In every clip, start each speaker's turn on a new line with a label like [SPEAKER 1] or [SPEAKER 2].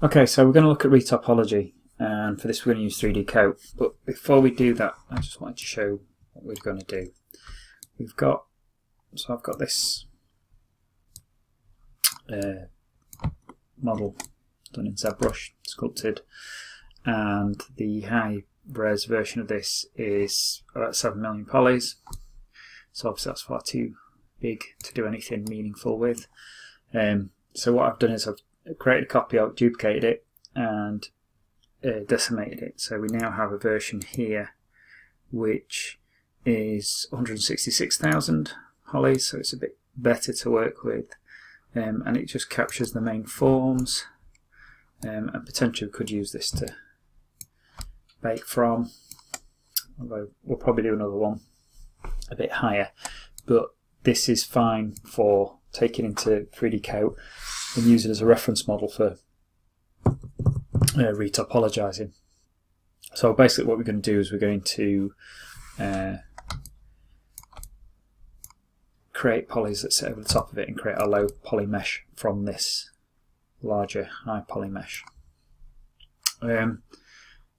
[SPEAKER 1] Okay, so we're going to look at retopology, and for this we're going to use 3DCoat. But before we do that, I just wanted to show what we're going to do. I've got this model done in ZBrush, sculpted, and the high res version of this is about 7 million polys. So obviously that's far too big to do anything meaningful with. So what I've done is I've created a copy of it, duplicated it, and decimated it. So we now have a version here which is 166,000 polys, so it's a bit better to work with, and it just captures the main forms, and potentially we could use this to bake from, although we'll probably do another one a bit higher, but this is fine for taking into 3DCoat and use it as a reference model for retopologizing. So basically what we're going to do is we're going to create polys that sit over the top of it and create a low poly mesh from this larger high poly mesh.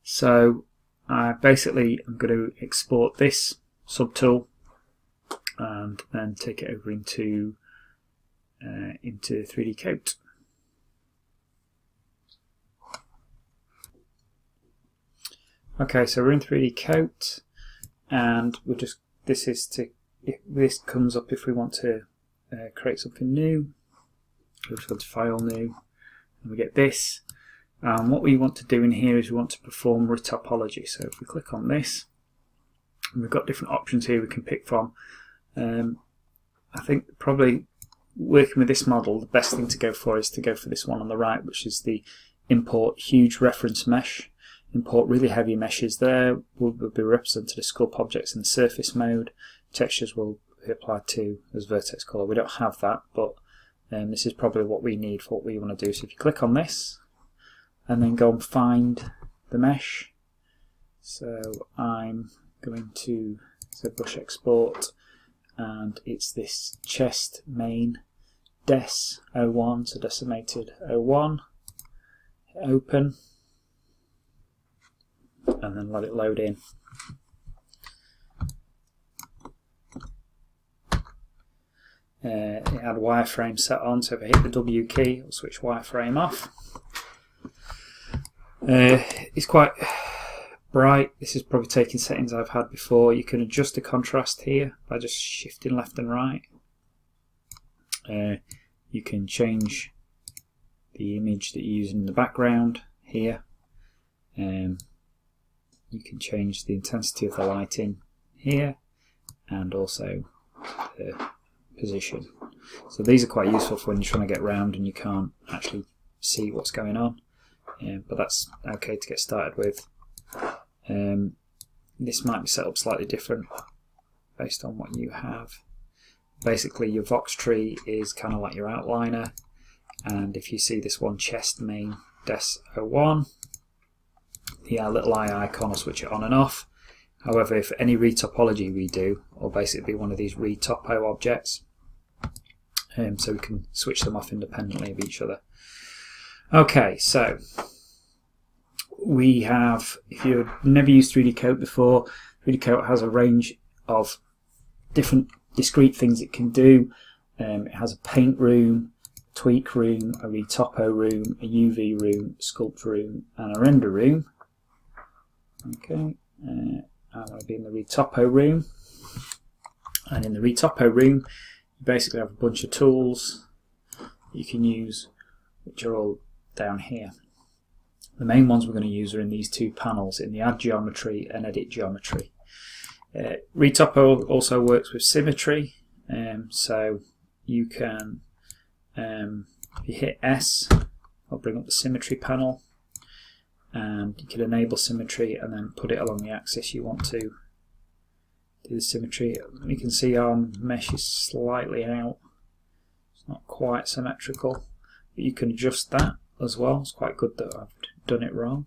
[SPEAKER 1] So I basically am going to export this subtool and then take it over into 3DCoat. Okay, so we're in 3DCoat, and we'll just, this comes up if we want to create something new. We'll just go to File, New, and we get this. What we want to do in here is we want to perform retopology. So if we click on this, and we've got different options here we can pick from. I think probably working with this model, the best thing to go for is to go for this one on the right, which is the import huge reference mesh. Import really heavy meshes there, will be represented as sculpt objects in the surface mode. Textures will be applied to as vertex color. We don't have that, but this is probably what we need for what we want to do. So if you click on this and then go and find the mesh, so I'm going to ZBrush export, and it's this chest main des 01, so decimated 01, hit open, and then let it load in. It had wireframe set on, so if I hit the W key, it'll switch wireframe off. It's quite bright. This is probably taking settings I've had before. You can adjust the contrast here by just shifting left and right. You can change the image that you use in the background here. You can change the intensity of the lighting here, and also the position. So these are quite useful for when you're trying to get around and you can't actually see what's going on. But that's okay to get started with. This might be set up slightly different based on what you have. Basically your Vox tree is kind of like your outliner, and if you see this one chest main des 01, the little eye icon will switch it on and off. However, if any retopology we do, will basically be one of these retopo objects, so we can switch them off independently of each other. Okay, so we have, if you've never used 3DCoat before, 3DCoat has a range of different discrete things it can do. It has a paint room, tweak room, a retopo room, a UV room, sculpt room, and a render room. Okay, I'm going to be in the retopo room, and in the retopo room you basically have a bunch of tools you can use, which are all down here. The main ones we're going to use are in these two panels, in the Add Geometry and Edit Geometry. Retopo also works with symmetry, so you can, if you hit S, I'll bring up the symmetry panel, and you can enable symmetry and then put it along the axis you want to do the symmetry. You can see our mesh is slightly out, it's not quite symmetrical, but you can adjust that as well. It's quite good that I've done it wrong,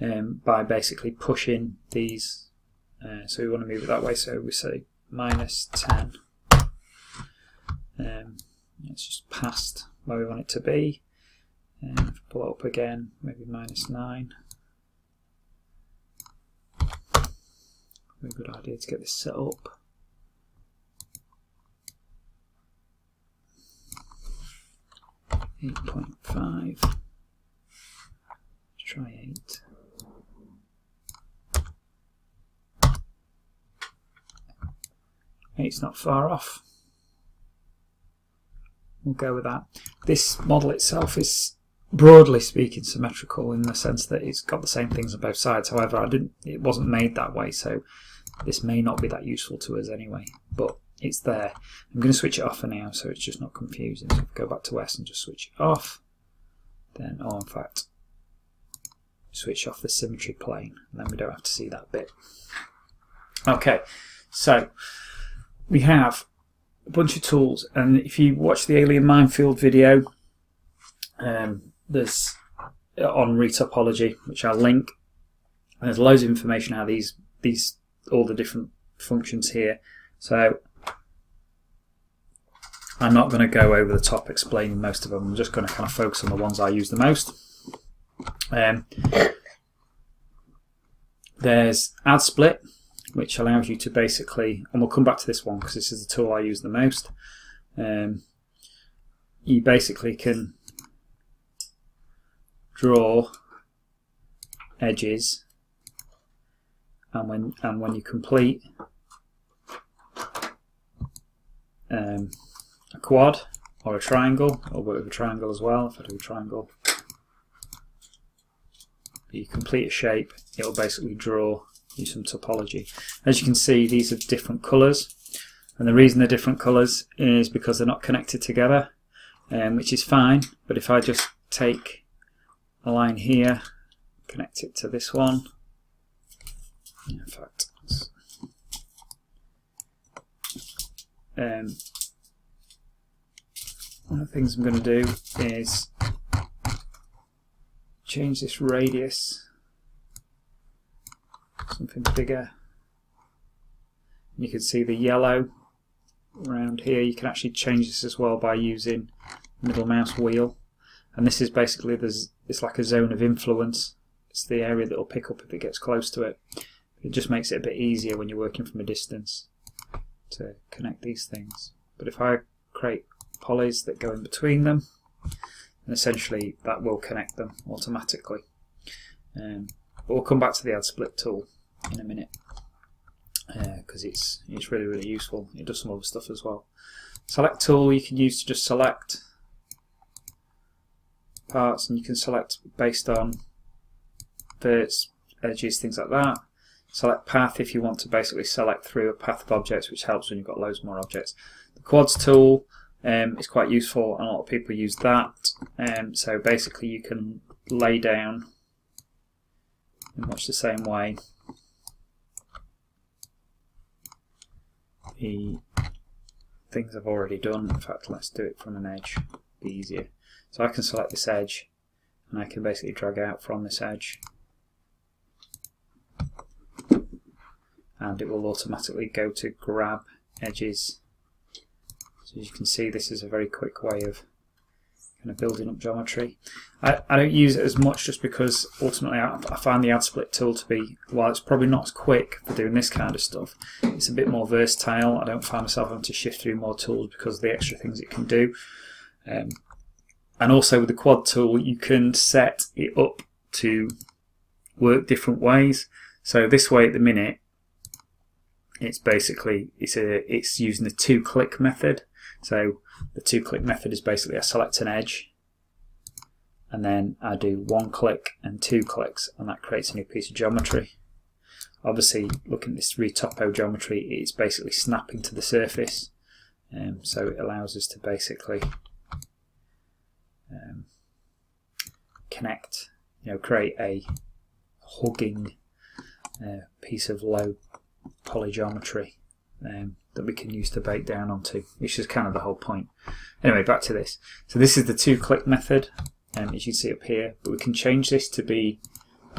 [SPEAKER 1] by basically pushing these, so we want to move it that way, so we say -10, it's just past where we want it to be, And if I pull it up again, maybe -9. Very good idea to get this set up. .5. Let's try 8. It's not far off. We'll go with that. This model itself is, broadly speaking, symmetrical in the sense that it's got the same things on both sides. However, it wasn't made that way, so this may not be that useful to us anyway. But it's there. I'm going to switch it off for now, so it's just not confusing. So if I go back to S and just switch it off, then, oh, in fact, switch off the symmetry plane, and then we don't have to see that bit. Okay, so we have a bunch of tools, and if you watch the Alien Minefield video, there's on Retopology, which I'll link. There's loads of information how these all the different functions here. So I'm not going to go over the top explaining most of them. I'm just going to kind of focus on the ones I use the most. There's Add Split, which allows you to basically, and we'll come back to this one because this is the tool I use the most. You basically can draw edges, and when you complete a quad or a triangle, or work with a triangle as well. If I do a triangle, you complete a shape, it will basically draw you some topology. As you can see, these are different colours, and the reason they're different colours is because they're not connected together, which is fine. But if I just take a line here, connect it to this one, in fact, one of the things I'm going to do is change this radius, something bigger. You can see the yellow around here. You can actually change this as well by using middle mouse wheel, and this is basically it's like a zone of influence. It's the area that will pick up if it gets close to it. It just makes it a bit easier when you're working from a distance to connect these things. But if I create polys that go in between them, and essentially that will connect them automatically. But we'll come back to the Add Split tool in a minute because it's really useful. It does some other stuff as well. Select tool you can use to just select parts, and you can select based on verts, edges, things like that. Select path if you want to basically select through a path of objects, which helps when you've got loads more objects. The quads tool is quite useful, and a lot of people use that. So basically you can lay down in much the same way the things I've already done. In fact, let's do it from an edge, it'll be easier. So I can select this edge, and I can basically drag out from this edge, and it will automatically go to grab edges. So as you can see, this is a very quick way of kind of building up geometry. I don't use it as much just because ultimately I find the Add Split tool to be, while it's probably not as quick for doing this kind of stuff, it's a bit more versatile. I don't find myself having to shift through more tools because of the extra things it can do. And also with the quad tool, you can set it up to work different ways. So this way at the minute, it's basically it's using the 2-click method. So the 2-click method is basically I select an edge, and then I do 1 click and 2 clicks, and that creates a new piece of geometry. Obviously, looking at this retopo geometry, it's basically snapping to the surface, so it allows us to basically connect, create a hugging piece of low polygeometry that we can use to bake down onto, which is kind of the whole point. Anyway, back to this. So this is the 2-click method, as you can see up here, but we can change this to be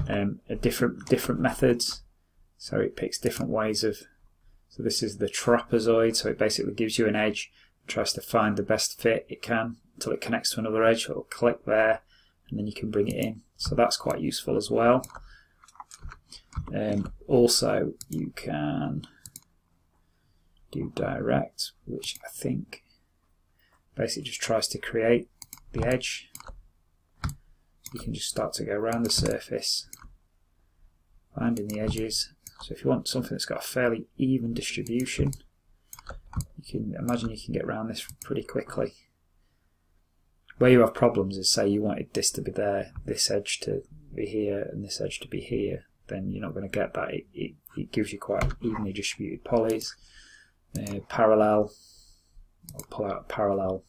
[SPEAKER 1] a different methods. So it picks different ways of. So this is the trapezoid. So it basically gives you an edge, tries to find the best fit it can until it connects to another edge. It'll click there, and then you can bring it in. So that's quite useful as well. Also, you can do direct, which I think basically just tries to create the edge. You can just start to go around the surface, finding the edges. So if you want something that's got a fairly even distribution, you can imagine you can get around this pretty quickly. Where you have problems is, say you wanted this to be there, this edge to be here, and this edge to be here, then you're not going to get that. It gives you quite evenly distributed polys. Parallel, I'll pull out parallel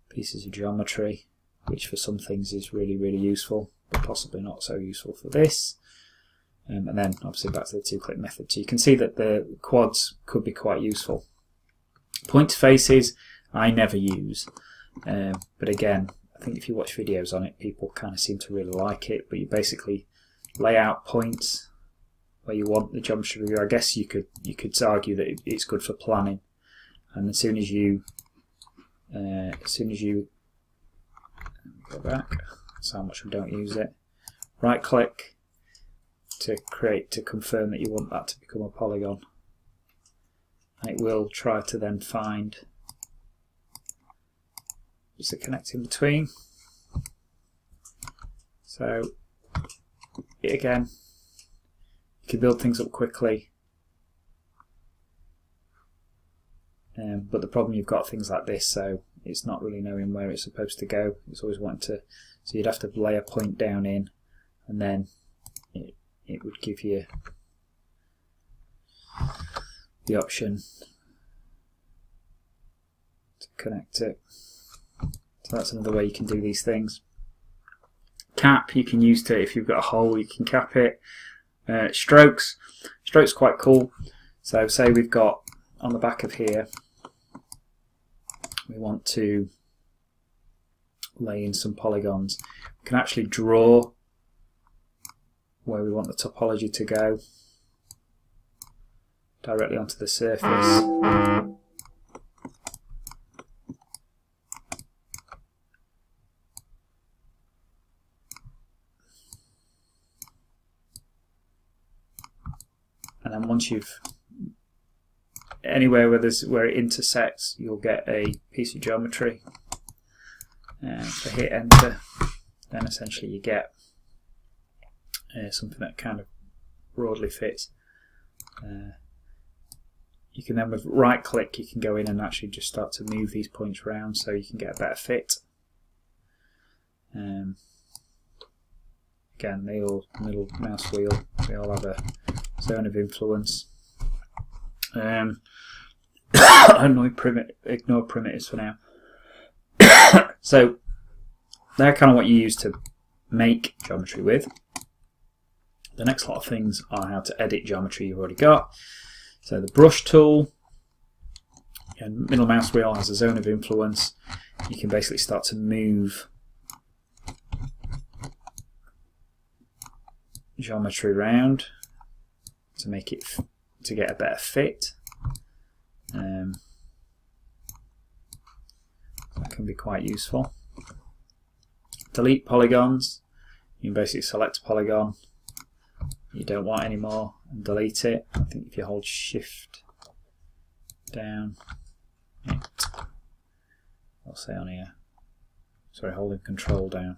[SPEAKER 1] pieces of geometry, which for some things is really, really useful, but possibly not so useful for this. And then obviously back to the two-click method. So you can see that the quads could be quite useful. Point faces I never use, but again, I think if you watch videos on it, people kind of seem to really like it. But you basically lay out points where you want the geometry to be. I guess you could argue that it's good for planning, and as soon as you go back, that's how much we don't use it. Right click to confirm that you want that to become a polygon. And it will try to then find just a connect in between. So again, you can build things up quickly, but the problem you've got things like this, so it's not really knowing where it's supposed to go. It's always wanting to, so you'd have to lay a point down in, and then it would give you the option to connect it. So that's another way you can do these things. Cap you can use to, if you've got a hole, you can cap it. Strokes quite cool. So say we've got on the back of here, we want to lay in some polygons. We can actually draw where we want the topology to go directly onto the surface. And then once you've, anywhere where it intersects, you'll get a piece of geometry. And if I hit enter, then essentially you get something that kind of broadly fits. You can then, with right click, you can go in and actually just start to move these points around so you can get a better fit. Again, they all, middle mouse wheel, they all have a zone of influence. Ignore primitives for now. So they're kind of what you use to make geometry with. The next lot of things are how to edit geometry you've already got. So the brush tool, and middle mouse wheel has a zone of influence. You can basically start to move geometry around to make it to get a better fit. That can be quite useful. Delete polygons. You can basically select a polygon you don't want anymore and delete it. I think if you hold shift down, I'll say on here, sorry, holding control down,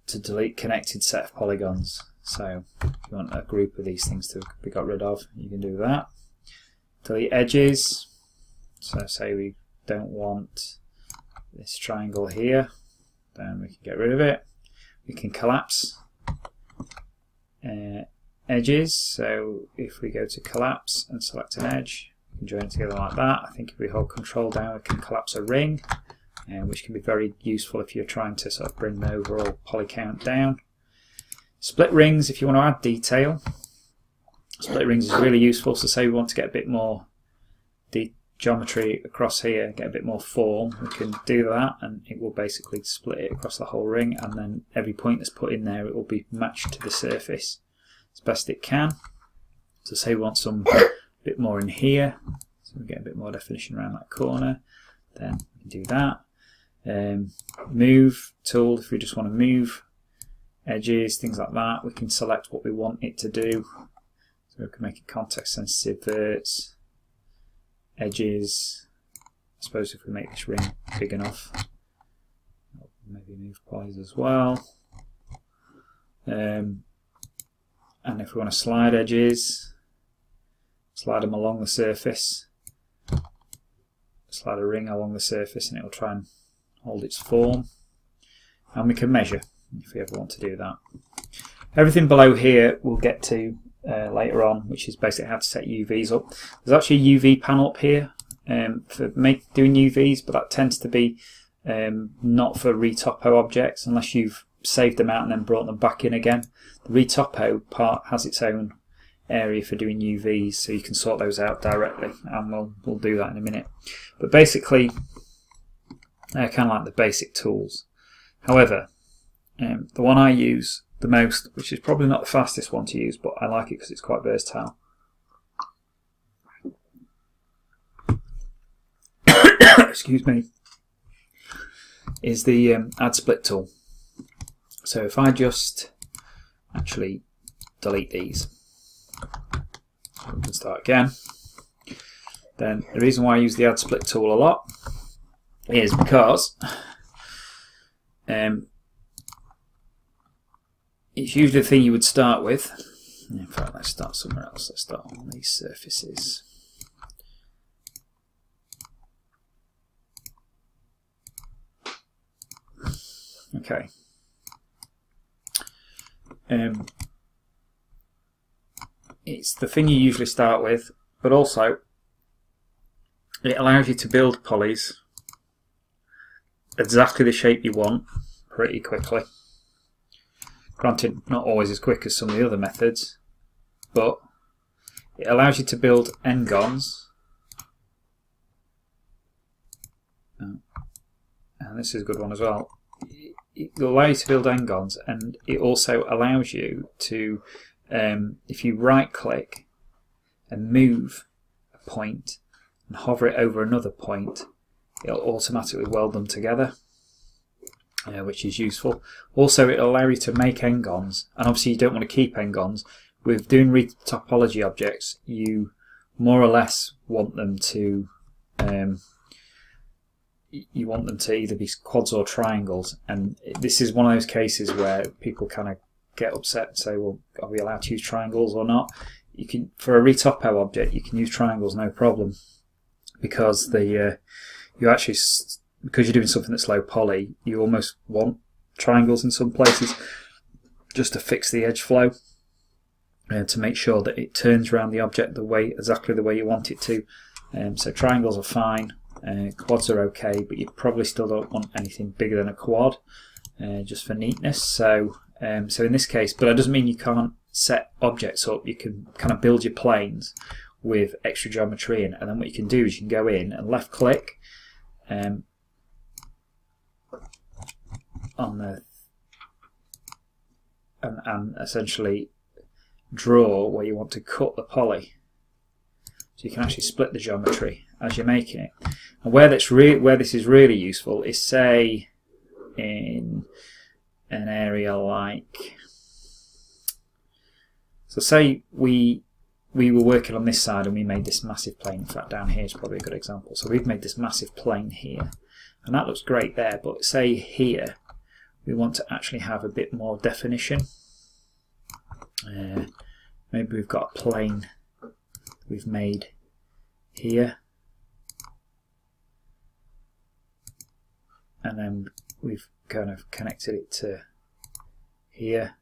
[SPEAKER 1] to delete connected set of polygons. So if you want a group of these things to be got rid of, you can do that. Delete edges. So say we don't want this triangle here, then we can get rid of it. We can collapse edges. So if we go to collapse and select an edge, we can join it together like that. I think if we hold control down, we can collapse a ring, which can be very useful if you're trying to sort of bring the overall poly count down. Split rings, if you want to add detail. Split rings is really useful. So say we want to get a bit more geometry across here, get a bit more form, we can do that, and it will basically split it across the whole ring, and then every point that's put in there, it will be matched to the surface as best it can. So say we want some bit more in here, so we get a bit more definition around that corner. then we can do that. Move tool, if we just want to move edges, things like that, we can select what we want it to do. So we can make it context sensitive, verts, edges. I suppose if we make this ring big enough, maybe move polys as well. And if we want to slide edges, slide them along the surface, slide a ring along the surface and it will try and hold its form. And we can measure if we ever want to do that. Everything below here we'll get to later on, which is basically how to set UVs up. There's actually a UV panel up here for doing UVs, but that tends to be not for retopo objects unless you've saved them out and then brought them back in again. The retopo part has its own area for doing UVs, so you can sort those out directly, and we'll do that in a minute. But basically, they're kind of like the basic tools. However, the one I use the most, which is probably not the fastest one to use, but I like it because it's quite versatile. Excuse me. Is the add split tool. So if I just actually delete these, we can start again. Then the reason why I use the add split tool a lot is because it's usually the thing you would start with. In fact, let's start somewhere else. Let's start on these surfaces. Okay. It's the thing you usually start with, but also it allows you to build polys exactly the shape you want pretty quickly. Granted, not always as quick as some of the other methods, but it allows you to build n-gons. And this is a good one as well. It will allow you to build n-gons, and it also allows you to, if you right click and move a point and hover it over another point, it'll automatically weld them together, which is useful. Also, it'll allow you to make n-gons, and obviously you don't want to keep n-gons. With doing retopology objects, you more or less want them to either be quads or triangles, and this is one of those cases where people kind of get upset and say, well, are we allowed to use triangles or not? You can, for a retopo object, you can use triangles no problem, because you actually, because you're doing something that's low poly, you almost want triangles in some places just to fix the edge flow and to make sure that it turns around the object exactly the way you want it to. So triangles are fine. Quads are okay, but you probably still don't want anything bigger than a quad, just for neatness. So in this case, but that doesn't mean you can't set objects up. You can kind of build your planes with extra geometry in, and then what you can do is you can go in and left click on the and essentially draw where you want to cut the poly. So you can actually split the geometry as you're making it. And where this is really useful is, say, in an area like, so say we were working on this side and we made this massive plane. In fact, down here is probably a good example. So we've made this massive plane here, and that looks great there. But say here we want to actually have a bit more definition. Maybe we've got a plane we've made here, and then we've kind of connected it to here,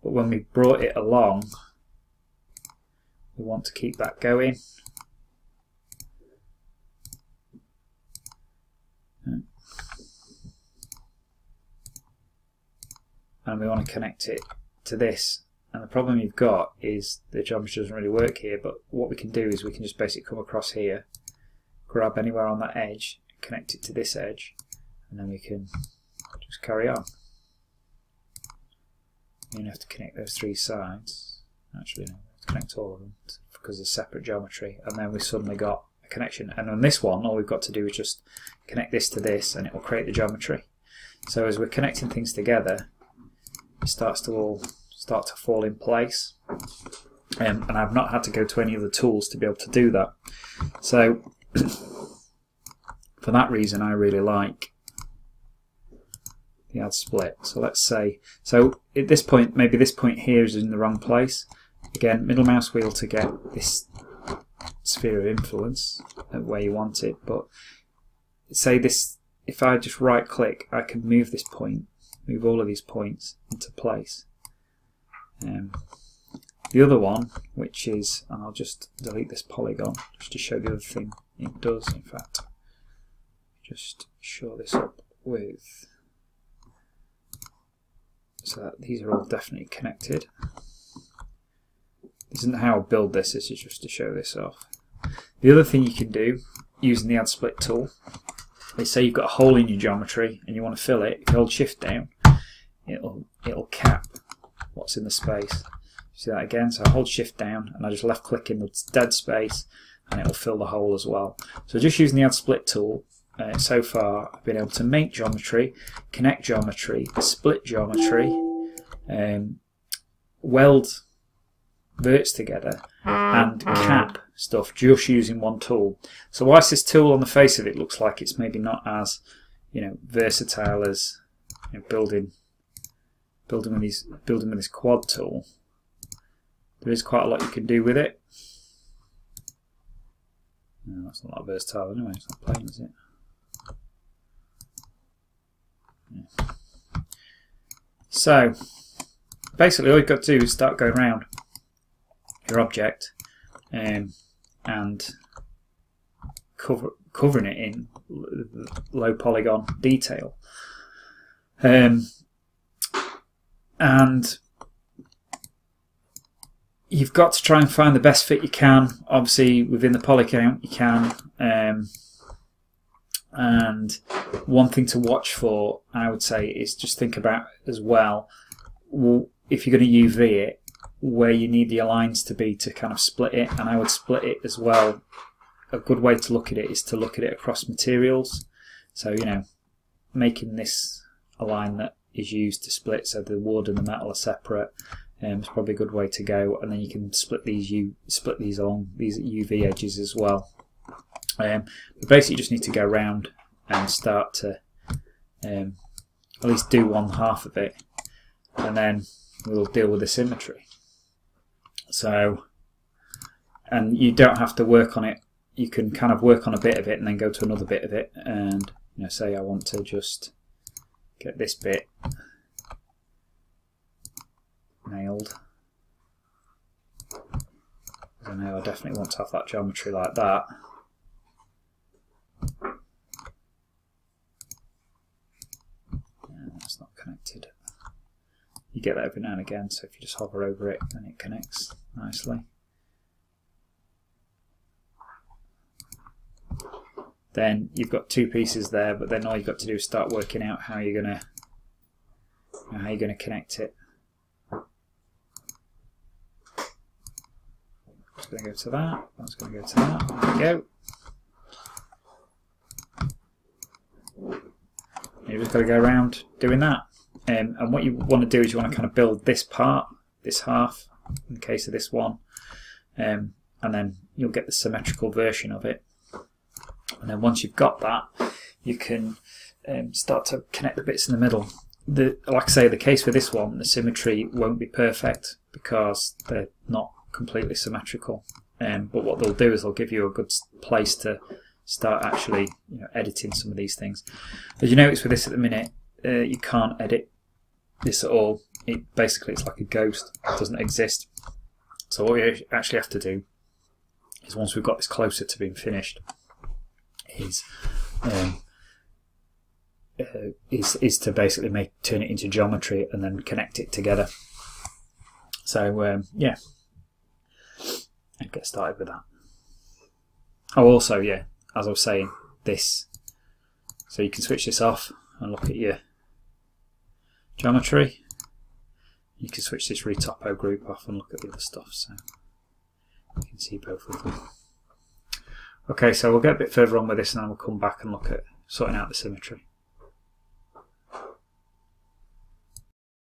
[SPEAKER 1] but when we brought it along we want to keep that going, and we want to connect it to this. And the problem you've got is the geometry doesn't really work here, but what we can do is we can just basically come across here, grab anywhere on that edge, connect it to this edge, and then we can just carry on. You don't have to connect those three sides. Actually, no, we have to connect all of them because they're separate geometry, and then we've suddenly got a connection. And on this one, all we've got to do is just connect this to this, and it will create the geometry. So as we're connecting things together, it starts to all start to fall in place. And I've not had to go to any of the tools to be able to do that. So for that reason, I really like the add split. So let's say, so at this point, maybe this point here is in the wrong place. Again, middle mouse wheel to get this sphere of influence where you want it. But say this, if I just right click, I can move this point, move all of these points into place. The other one, which is, and I'll just delete this polygon just to show the other thing it does, in fact. Just show this up with, so that these are all definitely connected. This isn't how I build this, this is just to show this off. The other thing you can do using the add split tool is, say you've got a hole in your geometry and you want to fill it. If you hold shift down, it'll cap what's in the space. See that again? So I hold shift down and I just left click in the dead space and it will fill the hole as well. So just using the add split tool, so far I've been able to make geometry, connect geometry, split geometry, weld verts together, and cap stuff just using one tool. So whilst this tool on the face of it looks like it's maybe not as versatile as building with this quad tool, there is quite a lot you can do with it. No, that's not that versatile anyway, it's not plain, is it? Yeah. So basically all you've got to do is start going around your object and covering it in low polygon detail. And you've got to try and find the best fit you can. Obviously, within the poly count, you can. And one thing to watch for, I would say, is just think about as well, if you're going to UV it, where you need the lines to be to kind of split it. And I would split it as well. A good way to look at it is to look at it across materials. So, making this a line that is used to split, so the wood and the metal are separate. It's probably a good way to go, and then you can split these along these UV edges as well. But basically, you just need to go around and start to at least do one half of it, and then we'll deal with the symmetry. So, and you don't have to work on it. You can kind of work on a bit of it and then go to another bit of it, and say I want to just get this bit nailed. I know I definitely want to have that geometry like that. That's not connected. You get that every now and again, so if you just hover over it, then it connects nicely. Then you've got two pieces there, but then all you've got to do is start working out how you're gonna connect it. It's going to go to that. That's going to go to that. There we go. You've just got to go around doing that. And what you want to do is you want to kind of build this part, this half, in the case of this one, and then you'll get the symmetrical version of it. And then once you've got that, you can start to connect the bits in the middle. Like I say, the case for this one, the symmetry won't be perfect because they're not completely symmetrical. But what they'll do is they'll give you a good place to start actually editing some of these things. As you notice with this at the minute, you can't edit this at all. Basically it's like a ghost. It doesn't exist. So what we actually have to do is, once we've got this closer to being finished, is to basically turn it into geometry and then connect it together. So yeah, and get started with that. Oh, also, yeah, as I was saying, this, so you can switch this off and look at your geometry. You can switch this Retopo group off and look at the other stuff, so you can see both of them. Okay, so we'll get a bit further on with this and then we'll come back and look at sorting out the symmetry.